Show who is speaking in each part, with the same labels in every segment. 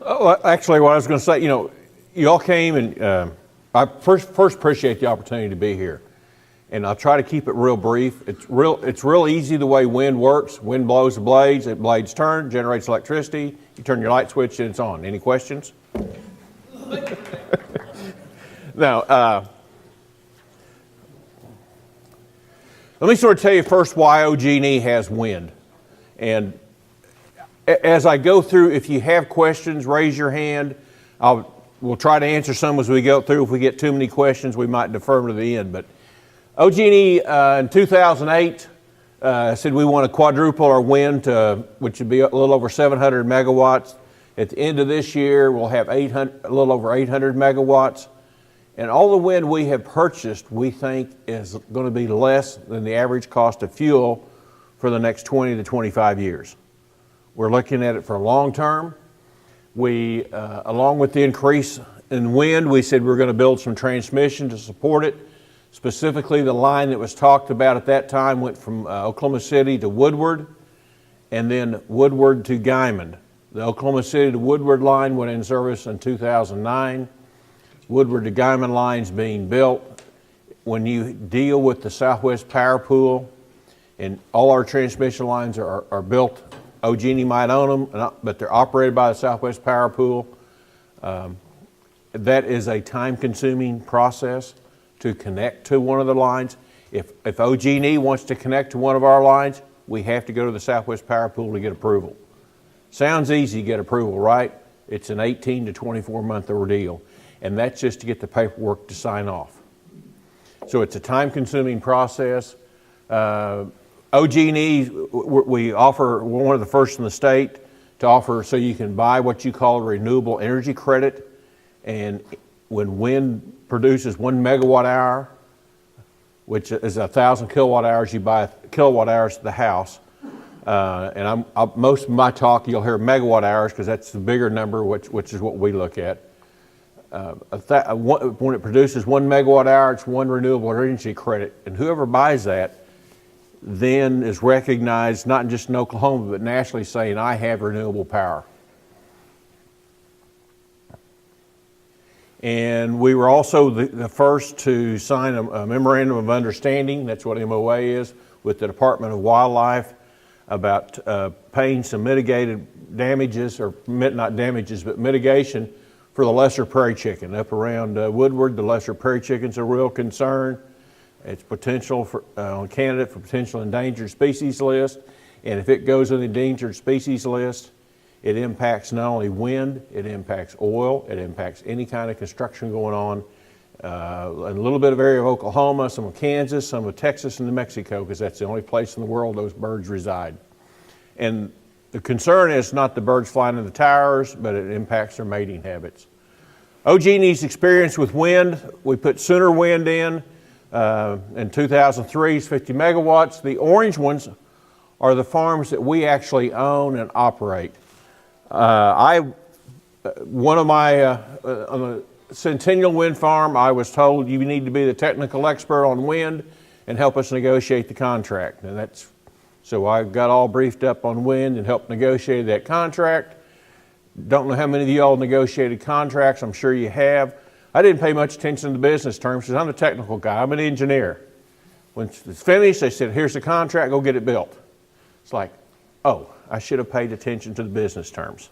Speaker 1: Oh, actually, what I was going to say, you all came and I first appreciate the opportunity to be here. And I'll try to keep it real brief. It's real easy the way wind works. Wind blows the blades, blades turn, generates electricity. You turn your light switch and it's on. Any questions? Now, let me sort of tell you first why OG&E has wind. And as I go through, if you have questions, raise your hand. We'll try to answer some as we go through. If we get too many questions, we might defer them to the end. But OG&E in 2008 said we want to quadruple our wind to, which would be a little over 700 megawatts. At the end of this year, we'll have a little over 800 megawatts. And all the wind we have purchased, we think, is going to be less than the average cost of fuel for the next 20 to 25 years. We're looking at it for long term. We, along with the increase in wind, we said we're going to build some transmission to support it. Specifically, the line that was talked about at that time went from Oklahoma City to Woodward, and then Woodward to Guymon. The Oklahoma City to Woodward line went in service in 2009. Woodward to Guymon lines being built. When you deal with the Southwest Power Pool, and all our transmission lines are built, OG&E might own them, but they're operated by the Southwest Power Pool. That is a time-consuming process to connect to one of the lines. If OG&E wants to connect to one of our lines, we have to go to the Southwest Power Pool to get approval. Sounds easy to get approval, right? It's an 18 to 24-month ordeal, and that's just to get the paperwork to sign off. So it's a time-consuming process. OG&E, we're one of the first in the state to offer, so you can buy what you call a renewable energy credit. And when wind produces 1 megawatt hour, which is 1,000 kilowatt hours, you buy kilowatt hours to the house. And most of my talk, you'll hear megawatt hours because that's the bigger number, which is what we look at. When it produces 1 megawatt hour, it's 1 renewable energy credit. And whoever buys that then is recognized not just in Oklahoma, but nationally, saying, I have renewable power. And we were also the first to sign a memorandum of understanding, that's what MOA is, with the Department of Wildlife about paying some mitigated damages, or not damages, but mitigation for the lesser prairie chicken. Up around Woodward, the lesser prairie chicken's a real concern. It's potential for candidate for potential endangered species list, and if it goes on the endangered species list, it impacts not only wind, it impacts oil, it impacts any kind of construction going on. A little bit of area of Oklahoma, some of Kansas, some of Texas and New Mexico, because that's the only place in the world those birds reside. And the concern is not the birds flying in the towers, but it impacts their mating habits. OG&E's experience with wind, we put Sooner Wind in 2003, it's 50 megawatts. The orange ones are the farms that we actually own and operate. On the Centennial Wind Farm, I was told you need to be the technical expert on wind and help us negotiate the contract. And so I got all briefed up on wind and helped negotiate that contract. Don't know how many of you all negotiated contracts. I'm sure you have. I didn't pay much attention to the business terms because I'm a technical guy. I'm an engineer. When it's finished, they said, here's the contract, go get it built. It's like, oh, I should have paid attention to the business terms.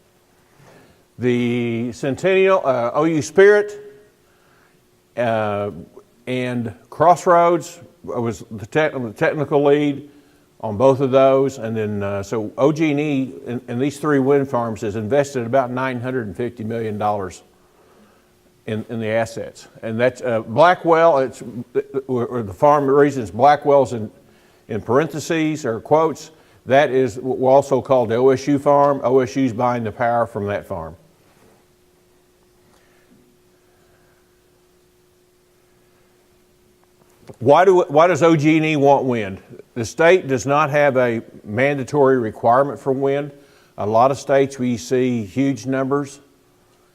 Speaker 1: The Centennial, OU Spirit, and Crossroads, I was the technical lead on both of those. And then, so OG&E in these 3 wind farms has invested about $950 million in the assets. And that's Blackwell, the farm reasons Blackwell's in parentheses or quotes. That is also called the OSU farm. OSU's buying the power from that farm. Why does OG&E want wind? The state does not have a mandatory requirement for wind. A lot of states we see huge numbers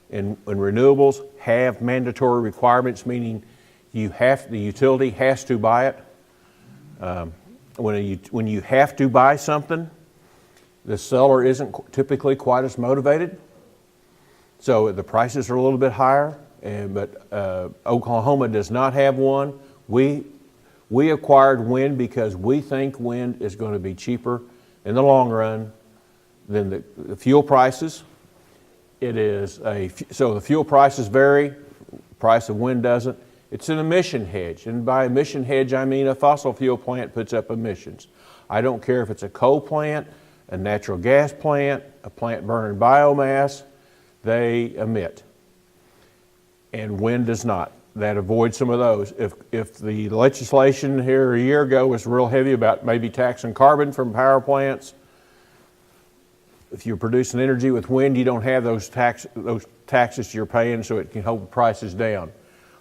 Speaker 1: in renewables have mandatory requirements, meaning the utility has to buy it. When you have to buy something, the seller isn't typically quite as motivated. So the prices are a little bit higher, but Oklahoma does not have one. We acquired wind because we think wind is going to be cheaper in the long run than the fuel prices. So the fuel prices vary, price of wind doesn't. It's an emission hedge, and by emission hedge I mean a fossil fuel plant puts up emissions. I don't care if it's a coal plant, a natural gas plant, a plant burning biomass, they emit. And wind does not. That avoids some of those. If the legislation here a year ago was real heavy about maybe taxing carbon from power plants, if you're producing energy with wind, you don't have those taxes you're paying, so it can hold prices down.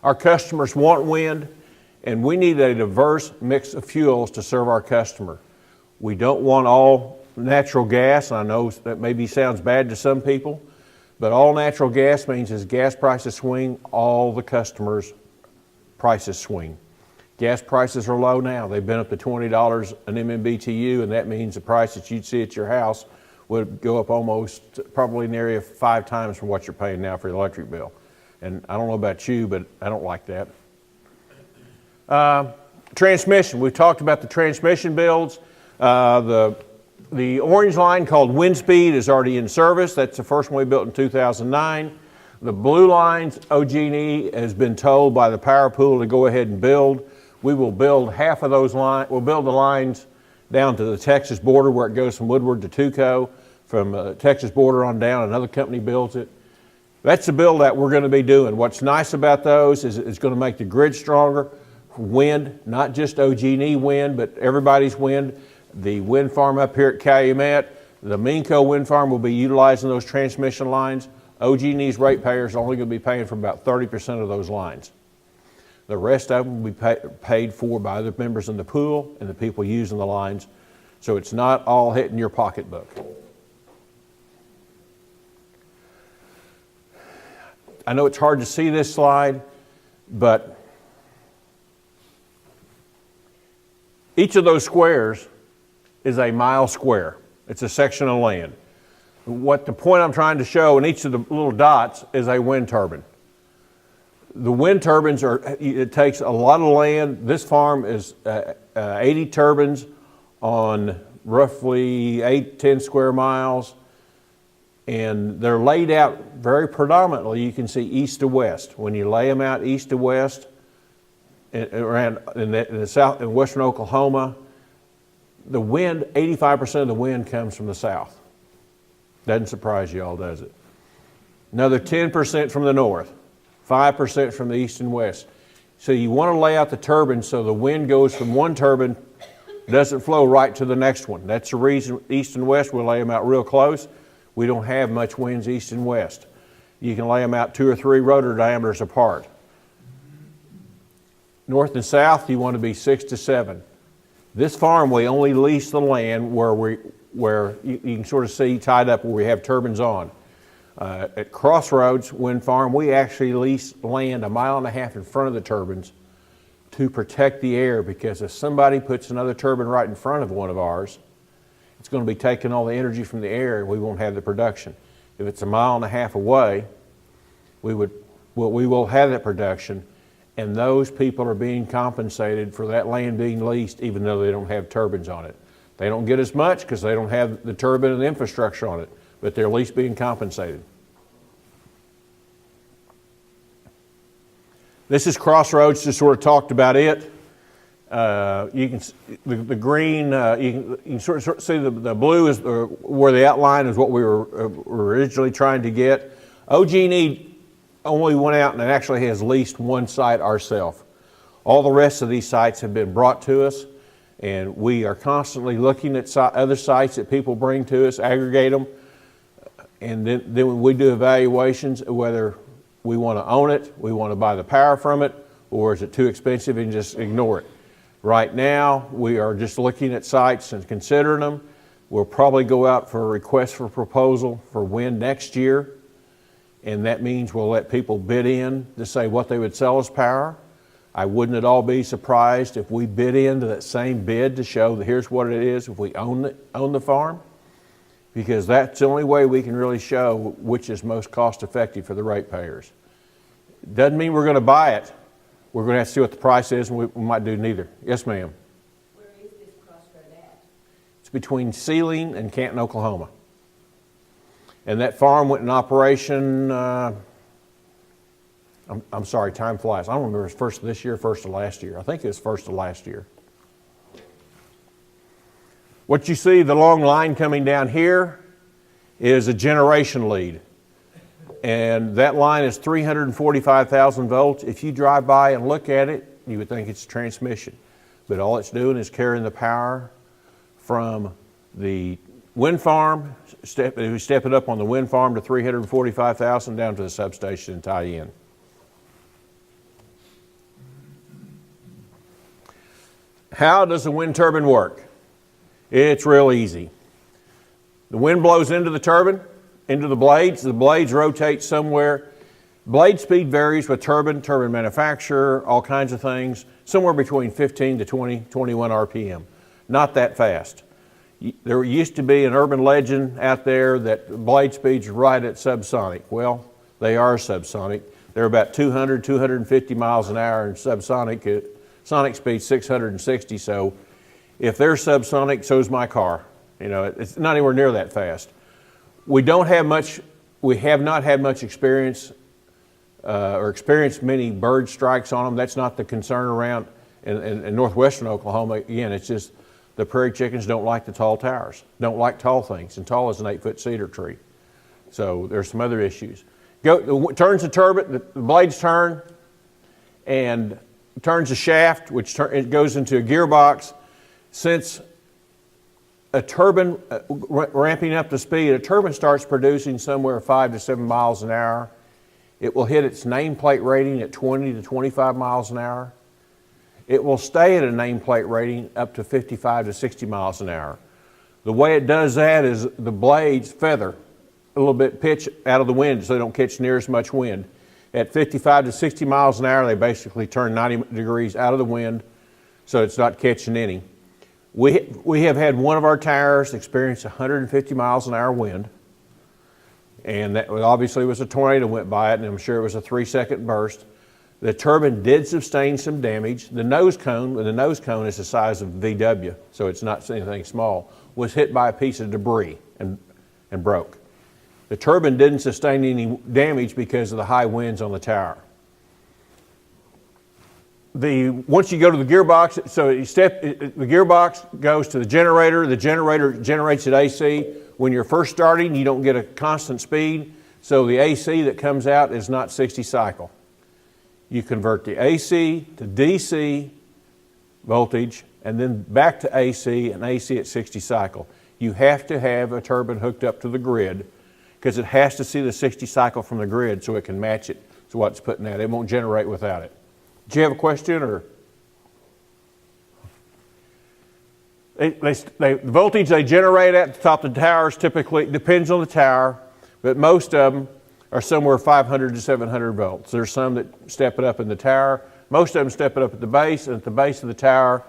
Speaker 1: Our customers want wind, and we need a diverse mix of fuels to serve our customer. We don't want all natural gas. I know that maybe sounds bad to some people, but all natural gas means as gas prices swing, all the customers' prices swing. Gas prices are low now. They've been up to $20 an MMBTU, and that means the price that you'd see at your house would go up almost probably in the area of 5 times from what you're paying now for your electric bill. And I don't know about you, but I don't like that. Transmission, we talked about the transmission builds. The orange line called Windspeed is already in service. That's the first one we built in 2009. The blue lines, OG&E has been told by the power pool to go ahead and build. We will build half of those lines. We'll build the lines down to the Texas border where it goes from Woodward to Tuco. From the Texas border on down, another company builds it. That's the build that we're going to be doing. What's nice about those is it's going to make the grid stronger. Wind, not just OG&E wind, but everybody's wind. The wind farm up here at Calumet, the Minco wind farm will be utilizing those transmission lines. OG&E's ratepayers are only going to be paying for about 30% of those lines. The rest of them will be paid for by the members in the pool and the people using the lines. So it's not all hitting your pocketbook. I know it's hard to see this slide, but each of those squares is a mile square. It's a section of land. What the point I'm trying to show in each of the little dots is a wind turbine. The wind turbines it takes a lot of land. This farm is 80 turbines on roughly 10 square miles. And they're laid out very predominantly, you can see east to west. When you lay them out east to west, around in the south, in western Oklahoma, the wind, 85% of the wind comes from the south. Doesn't surprise you all, does it? Another 10% from the north, 5% from the east and west. So you want to lay out the turbines so the wind goes from one turbine, doesn't flow right to the next one. That's the reason east and west, we lay them out real close. We don't have much winds east and west. You can lay them out 2 or 3 rotor diameters apart. North and south, you want to be 6 to 7. This farm, we only lease the land where you can sort of see tied up where we have turbines on. At Crossroads Wind Farm, we actually lease land 1.5 miles in front of the turbines to protect the air, because if somebody puts another turbine right in front of one of ours, it's going to be taking all the energy from the air and we won't have the production. If it's 1.5 miles away, we will have that production, and those people are being compensated for that land being leased even though they don't have turbines on it. They don't get as much because they don't have the turbine and the infrastructure on it, but they're at least being compensated. This is Crossroads, just sort of talked about it. You can the green. You can sort of see the blue is where the outline is what we were originally trying to get. OG&E only went out and actually has leased one site ourselves. All the rest of these sites have been brought to us, and we are constantly looking at other sites that people bring to us, aggregate them, and then we do evaluations of whether we want to own it, we want to buy the power from it, or is it too expensive and just ignore it. Right now, we are just looking at sites and considering them. We'll probably go out for a request for proposal for wind next year, and that means we'll let people bid in to say what they would sell us power. I wouldn't at all be surprised if we bid into that same bid to show that here's what it is if we own the farm. because that's the only way we can really show which is most cost effective for the ratepayers. Doesn't mean we're going to buy it. We're going to have to see what the price is, and we might do neither. Yes, ma'am.
Speaker 2: Where is this crossroad at?
Speaker 1: It's between Sealing and Canton, Oklahoma. And that farm went in operation, I'm sorry, time flies. I don't remember if it was first of this year, first of last year. I think it was first of last year. What you see, the long line coming down here, is a generation lead. And that line is 345,000 volts. If you drive by and look at it, you would think it's transmission. But all it's doing is carrying the power from the wind farm, we step it up on the wind farm to 345,000 down to the substation and tie in. How does the wind turbine work? It's real easy. The wind blows into the turbine, into the blades. The blades rotate somewhere. Blade speed varies with turbine manufacturer, all kinds of things, somewhere between 15 to 20, 21 RPM. Not that fast. There used to be an urban legend out there that blade speeds are right at subsonic. Well, they are subsonic. They're about 200, 250 miles an hour, and subsonic, sonic speed 660. So if they're subsonic, so is my car. You know, it's not anywhere near that fast. We have not had much experience or experienced many bird strikes on them. That's not the concern around in northwestern Oklahoma. Again, it's just the prairie chickens don't like the tall towers, don't like tall things, and tall is an 8-foot cedar tree. So there's some other issues. Turns the turbine, the blades turn, and turns the shaft, which it goes into a gearbox. Since a turbine, ramping up the speed, a turbine starts producing somewhere 5 to 7 miles an hour. It will hit its nameplate rating at 20 to 25 miles an hour. It will stay at a nameplate rating up to 55 to 60 miles an hour. The way it does that is the blades feather a little bit, pitch out of the wind so they don't catch near as much wind. At 55 to 60 miles an hour, they basically turn 90 degrees out of the wind so it's not catching any. We have had one of our towers experience 150 miles an hour wind, and that obviously was a tornado went by it, and I'm sure it was a 3-second burst. The turbine did sustain some damage. The nose cone is the size of VW, so it's not anything small, was hit by a piece of debris and broke. The turbine didn't sustain any damage because of the high winds on the tower. Once you go to the gearbox, the gearbox goes to the generator generates at AC. When you're first starting, you don't get a constant speed, so the AC that comes out is not 60 cycle. You convert the AC to DC voltage and then back to AC, and AC at 60 cycle. You have to have a turbine hooked up to the grid because it has to see the 60 cycle from the grid so it can match it to what it's putting out. It won't generate without it. Do you have a question? Or the voltage they generate at the top of the towers typically depends on the tower, but most of them are somewhere 500 to 700 volts. There's some that step it up in the tower. Most of them step it up at the base, and at the base of the tower,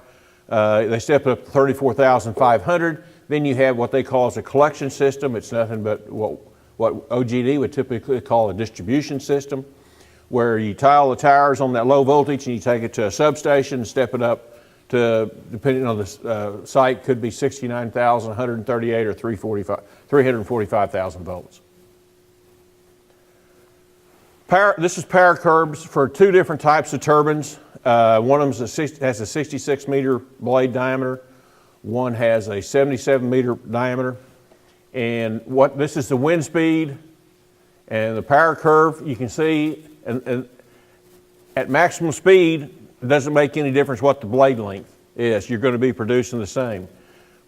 Speaker 1: they step it up to 34,500. Then you have what they call as a collection system. It's nothing but what OG&E would typically call a distribution system, where you tie all the towers on that low voltage and you take it to a substation and step it up to, depending on the site, could be 69,000, 138, or 345,000 volts. This is power curves for two different types of turbines. One of them has a 66 meter blade diameter. One has a 77 meter diameter. And this is the wind speed and the power curve. You can see, and at maximum speed, it doesn't make any difference what the blade length is. You're going to be producing the same.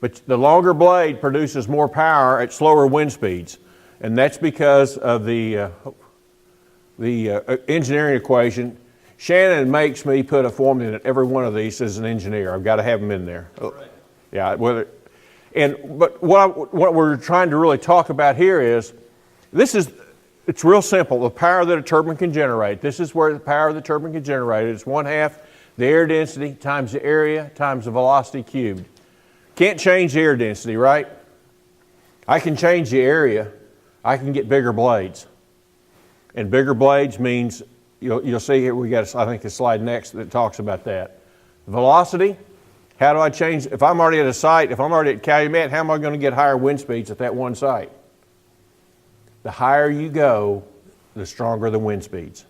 Speaker 1: But the longer blade produces more power at slower wind speeds. And that's because of the engineering equation. Shannon makes me put a formula in every one of these as an engineer. I've got to have them in there. Right. Yeah, but what we're trying to really talk about here is, it's real simple. The power that a turbine can generate. This is where the power of the turbine can generate. It's 1/2 the air density times the area times the velocity cubed. Can't change the air density, right? I can change the area. I can get bigger blades. And bigger blades means, you'll see here, we got, I think, a slide next that talks about that. Velocity, how do I change? If I'm already at a site, if I'm already at Calumet, how am I going to get higher wind speeds at that one site? The higher you go, the stronger the wind speeds.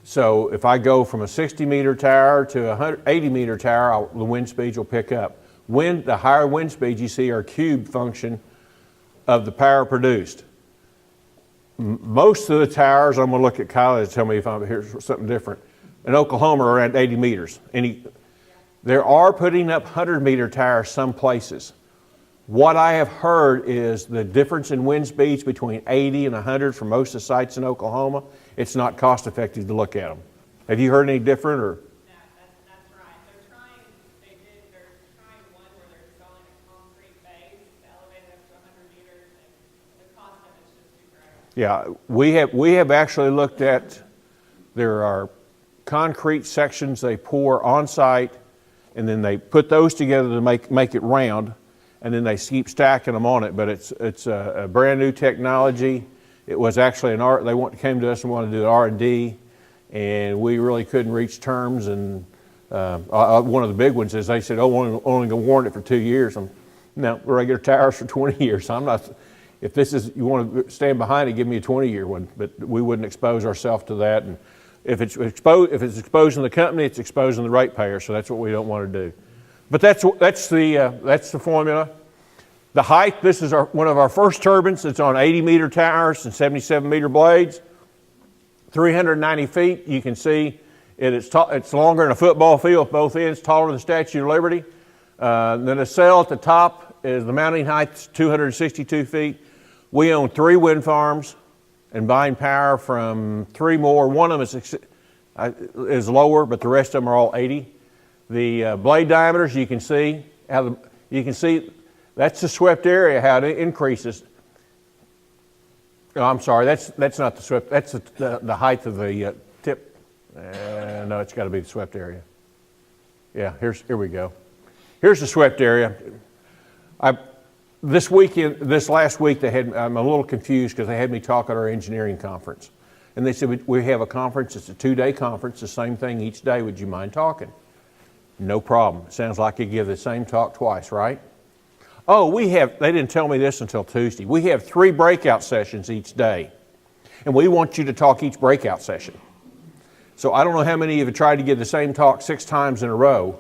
Speaker 1: So if I go from a 60-meter tower to a 180-meter tower, the wind speeds will pick up. The higher wind speeds you see are a cube function of the power produced. Most of the towers, I'm going to look at Kyle to tell me if I'm here's something different. In Oklahoma, are around 80 meters. There are putting up 100-meter towers some places. What I have heard is the difference in wind speeds between 80 and 100 for most of the sites in Oklahoma, it's not cost effective to look at them. Have you heard any different? Or?
Speaker 3: Yeah, that's right. They're trying one where they're installing a concrete base to elevate it up to 100 meters, and the cost of it's just too great.
Speaker 1: Yeah, we have actually looked at, there are concrete sections they pour on site, and then they put those together to make it round, and then they keep stacking them on it. But it's a brand new technology. It was actually they came to us and wanted to do R&D, and we really couldn't reach terms. And one of the big ones is they said, "Oh, we're only going to warrant it for 2 years." No, regular towers for 20 years. I'm not. If this is you want to stand behind it, give me a 20-year one. But we wouldn't expose ourselves to that. And if it's exposing the company, it's exposing the ratepayer. So that's what we don't want to do. But that's the formula. The height. This is one of our first turbines. It's on 80-meter towers and 77-meter blades. 390 feet. You can see it's longer than a football field at both ends. Taller than the Statue of Liberty. Then the cell at the top is the mounting height, 262 feet. We own 3 wind farms and buying power from 3 more. One of them is lower, but the rest of them are all 80. The blade diameters, you can see that's the swept area, how it increases. Oh, I'm sorry, that's not the swept, that's the height of the tip. No, it's got to be the swept area. Yeah, here we go. Here's the swept area. This last week, I'm a little confused because they had me talk at our engineering conference. And they said, we have a conference, it's a 2-day conference, the same thing each day, would you mind talking? No problem. Sounds like you give the same talk twice, right? Oh, they didn't tell me this until Tuesday. We have 3 breakout sessions each day. And we want you to talk each breakout session. So I don't know how many of you have tried to give the same talk 6 times in a row,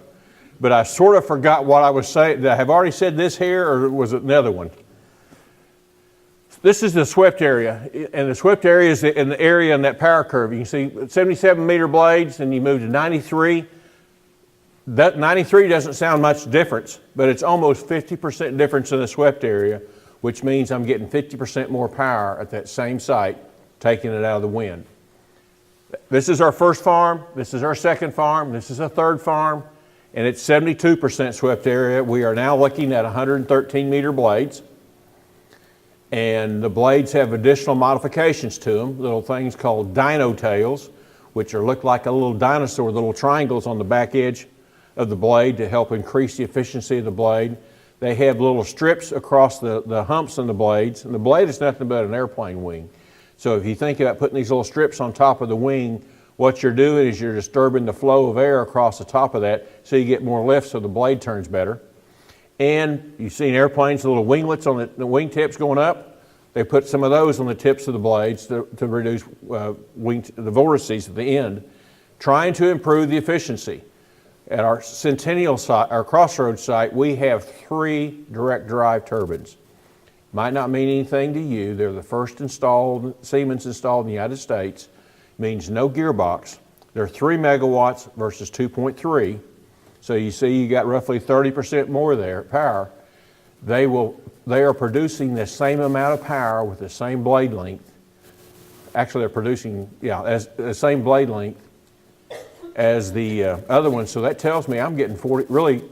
Speaker 1: but I sort of forgot what I was saying. Did I have already said this here, or was it another one? This is the swept area, and the swept area is in the area in that power curve. You can see 77-meter blades, and you move to 93. That 93 doesn't sound much difference, but it's almost 50% difference in the swept area, which means I'm getting 50% more power at that same site, taking it out of the wind. This is our first farm, this is our second farm, this is a third farm, and it's 72% swept area. We are now looking at 113-meter blades, and the blades have additional modifications to them, little things called dino tails, which look like a little dinosaur, little triangles on the back edge of the blade to help increase the efficiency of the blade. They have little strips across the humps in the blades, and the blade is nothing but an airplane wing. So if you think about putting these little strips on top of the wing, what you're doing is you're disturbing the flow of air across the top of that so you get more lift so the blade turns better. And you've seen airplanes, the little winglets on the wing tips going up. They put some of those on the tips of the blades to reduce the vortices at the end, trying to improve the efficiency. At our Centennial site, our Crossroads site, we have 3 direct drive turbines. Might not mean anything to you. They're the first Siemens installed in the United States. Means no gearbox. They're 3 megawatts versus 2.3. So you see you got roughly 30% more there power. They are producing the same amount of power with the same blade length. Actually, they're producing, the same blade length as the other one. So that tells me I'm getting 40, really,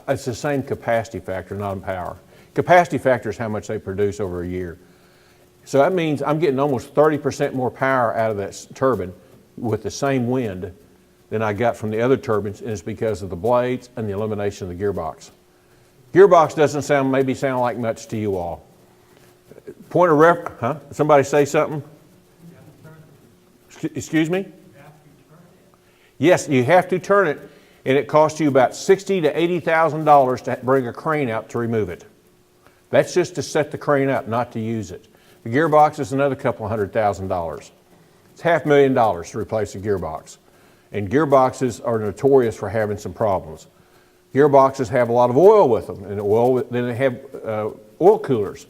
Speaker 1: it's the same capacity factor, not in power. Capacity factor is how much they produce over a year. So that means I'm getting almost 30% more power out of that turbine with the same wind than I got from the other turbines, and it's because of the blades and the elimination of the gearbox. Gearbox doesn't maybe sound like much to you all. Point of Somebody say something? Excuse me? Yes, you have to turn it, and it costs you about $60,000 to $80,000 to bring a crane out to remove it. That's just to set the crane up, not to use it. The gearbox is another couple $100,000. It's $500,000 to replace a gearbox. And gearboxes are notorious for having some problems. Gearboxes have a lot of oil with them, and then they have oil coolers.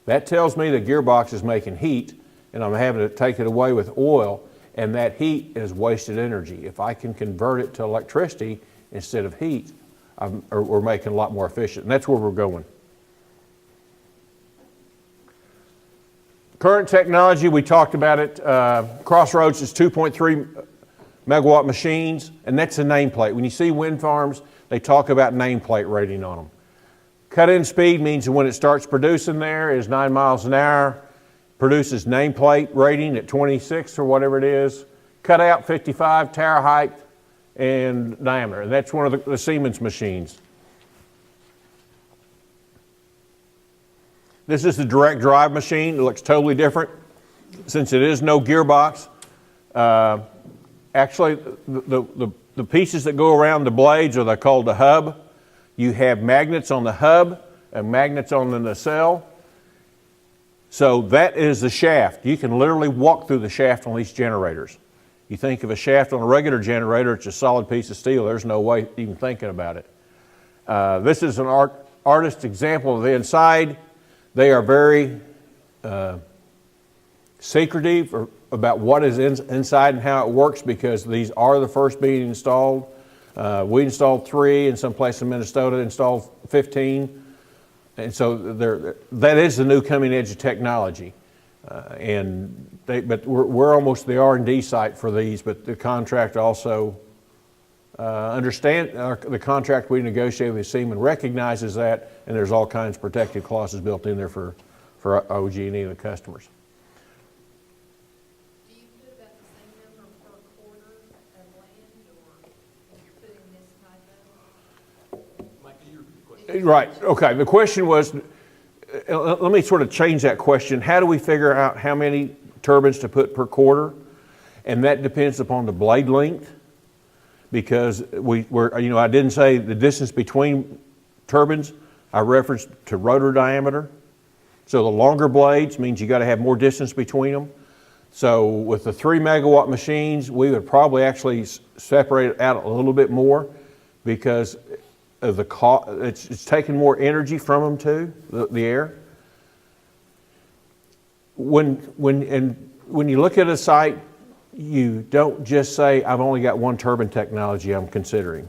Speaker 1: That tells me the gearbox is making heat, and I'm having to take it away with oil, and that heat is wasted energy. If I can convert it to electricity instead of heat, we're making a lot more efficient, and that's where we're going. Current technology, we talked about it. Crossroads is 2.3 megawatt machines, and that's a nameplate. When you see wind farms, they talk about nameplate rating on them. Cut-in speed means when it starts producing there is 9 miles an hour, produces nameplate rating at 26 or whatever it is. Cut out 55, tower height, and diameter. And that's one of the Siemens machines. This is the direct drive machine. It looks totally different since it is no gearbox. Actually, the pieces that go around the blades are called the hub. You have magnets on the hub and magnets on the nacelle. So that is the shaft. You can literally walk through the shaft on these generators. You think of a shaft on a regular generator, it's a solid piece of steel. There's no way even thinking about it. This is an artist's example of the inside. They are very secretive about what is inside and how it works because these are the first being installed. We installed 3, and someplace in Minnesota installed 15. And so that is the new coming edge of technology. But we're almost the R&D site for these, but the contract also the contract we negotiated with Siemens recognizes that, and there's all kinds of protective clauses built in there for OG&E and the customers.
Speaker 2: Do you put about the same number per quarter of land, or if you're putting this type of?
Speaker 1: Right, okay. The question was, let me sort of change that question. How do we figure out how many turbines to put per quarter? And that depends upon the blade length, because I didn't say the distance between turbines. I referenced to rotor diameter. So the longer blades means you got to have more distance between them. So with the 3 megawatt machines, we would probably actually separate it out a little bit more because of the cost. It's taking more energy from them too, the air. When you look at a site, you don't just say, I've only got one turbine technology I'm considering.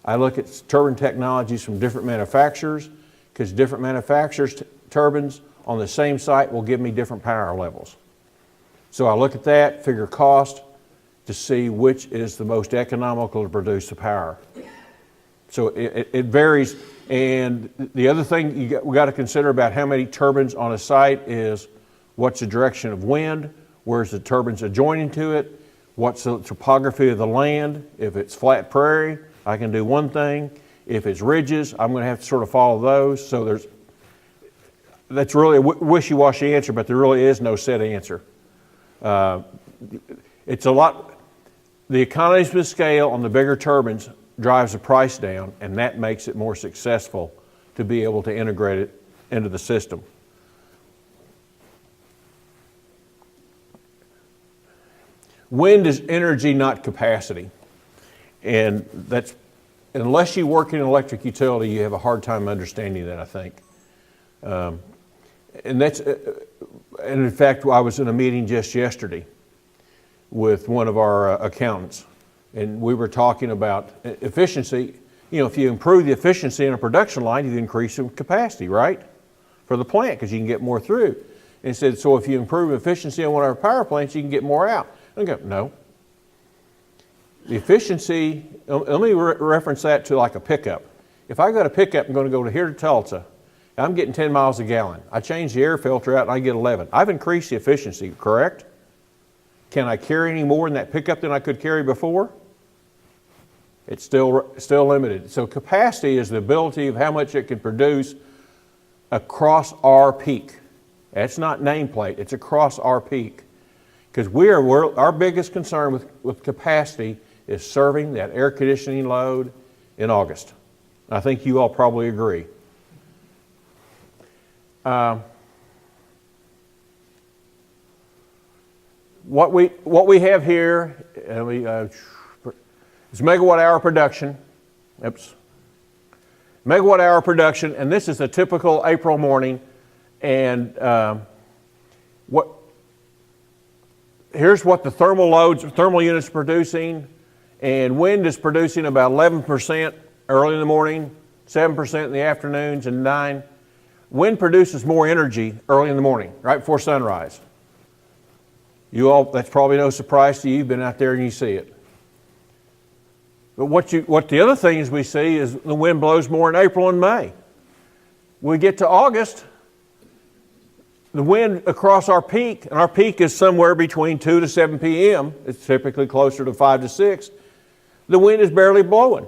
Speaker 1: I look at turbine technologies from different manufacturers because different manufacturers' turbines on the same site will give me different power levels. So I look at that, figure cost to see which is the most economical to produce the power. So it varies. And the other thing we got to consider about how many turbines on a site is what's the direction of wind, where's the turbines adjoining to it, what's the topography of the land. If it's flat prairie, I can do one thing. If it's ridges, I'm going to have to sort of follow those. So that's really a wishy-washy answer, but there really is no set answer. It's a lot. The economies of scale on the bigger turbines drives the price down, and that makes it more successful to be able to integrate it into the system. Wind is energy, not capacity. And that's, unless you work in an electric utility, you have a hard time understanding that, I think. And in fact, I was in a meeting just yesterday with one of our accountants, and we were talking about efficiency. You know, if you improve the efficiency in a production line, you increase the capacity, right? For the plant, because you can get more through. And he said, so if you improve efficiency on one of our power plants, you can get more out. I go, no. The efficiency, let me reference that to like a pickup. If I got a pickup, I'm going to go to here to Tulsa, and I'm getting 10 miles a gallon. I change the air filter out and I get 11. I've increased the efficiency, correct? Can I carry any more in that pickup than I could carry before? It's still limited. So capacity is the ability of how much it can produce across our peak. That's not nameplate, it's across our peak. Because our biggest concern with capacity is serving that air conditioning load in August. I think you all probably agree. What we have here is megawatt hour production. Oops. Megawatt hour production, and this is a typical April morning. And here's what the thermal units are producing, and wind is producing about 11% early in the morning, 7% in the afternoons, and 9%. Wind produces more energy early in the morning, right before sunrise. You all, that's probably no surprise to you. You've been out there and you see it. But what the other things we see is the wind blows more in April and May. When we get to August, the wind across our peak, and our peak is somewhere between 2 to 7 p.m. It's typically closer to 5 to 6. The wind is barely blowing.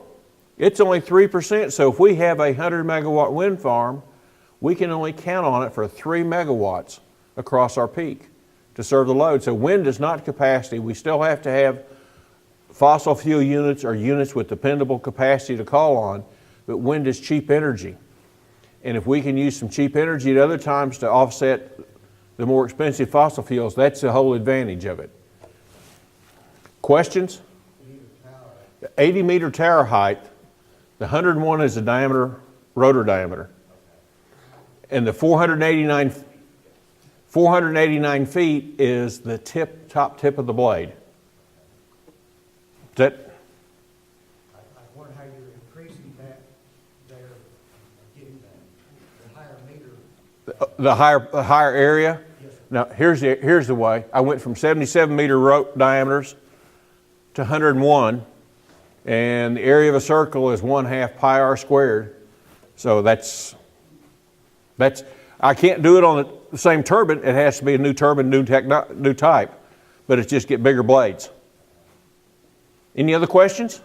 Speaker 1: It's only 3%. So if we have a 100 megawatt wind farm, we can only count on it for 3 megawatts across our peak to serve the load. So wind is not capacity. We still have to have fossil fuel units or units with dependable capacity to call on, but wind is cheap energy. And if we can use some cheap energy at other times to offset the more expensive fossil fuels, that's the whole advantage of it. Questions? The 80-meter tower height, the 101 is the diameter, rotor diameter. And the 489 feet is the top tip of the blade. Is that?
Speaker 4: I wonder how you're increasing that there, getting the higher meter.
Speaker 1: The higher area?
Speaker 4: Yes, sir.
Speaker 1: Now, here's the way. I went from 77-meter diameters to 101, and the area of a circle is 1/2 pi r squared. So that's I can't do it on the same turbine. It has to be a new turbine, new type, but it's just get bigger blades. Any other questions?